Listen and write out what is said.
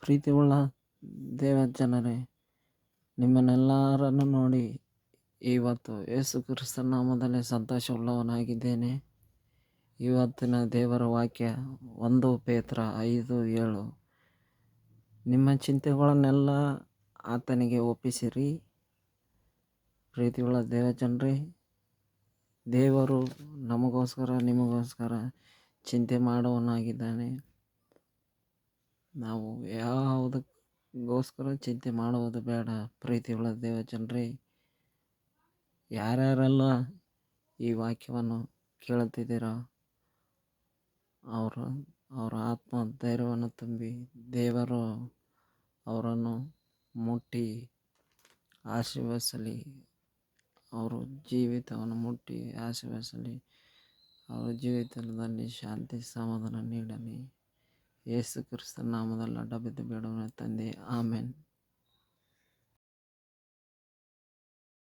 ಪ್ರೀತಿಯುಳ್ಳ ದೇವಜನರೇ, ನಿಮ್ಮನ್ನೆಲ್ಲರನ್ನು ನೋಡಿ ಇವತ್ತು ಯೇಸು ಕ್ರಿಸ್ತನ ನಾಮದಲ್ಲಿ ಸಂತೋಷವುಳ್ಳವನಾಗಿದ್ದೇನೆ. ಇವತ್ತಿನ ದೇವರ ವಾಕ್ಯ 1 ಪೇತ್ರ 5:7. ನಿಮ್ಮ ಚಿಂತೆಗಳನ್ನೆಲ್ಲ ಆತನಿಗೆ ಒಪ್ಪಿಸಿರಿ. ಪ್ರೀತಿಯುಳ್ಳ ದೇವಜನರೇ, ದೇವರು ನಮಗೋಸ್ಕರ ನಿಮಗೋಸ್ಕರ ಚಿಂತೆ ಮಾಡುವವನಾಗಿದ್ದಾನೆ. ನಾವು ಯಾವುದಕ್ಕೋಸ್ಕರ ಚಿಂತೆ ಮಾಡುವುದು ಬೇಡ. ಪ್ರೀತಿಯುಳ್ಳ ದೇವಜನರೇ, ಯಾರ್ಯಾರೆಲ್ಲ ಈ ವಾಕ್ಯವನ್ನು ಕೇಳುತ್ತಿದ್ದೀರೋ ಅವರ ಆತ್ಮ ಧೈರ್ಯವನ್ನು ತುಂಬಿ ದೇವರು ಅವರನ್ನು ಮುಟ್ಟಿ ಆಶೀರ್ವದಿಸಲಿ. ಅವರ ಜೀವಿತವನ್ನು ಮುಟ್ಟಿ ಆಶೀರ್ವದಿಸಲಿ. ಅವರ ಜೀವಿತದಲ್ಲಿ ಶಾಂತಿ ಸಮಾಧಾನ ನೀಡಲಿ. ಯೇಸು ಕ್ರಿಸ್ತನ ನಾಮದಲ್ಲಿ ಅಡ್ಡ ಬಿದ್ದು ಬೇಡುವ ತಂದೆ, ಆಮೆನ್.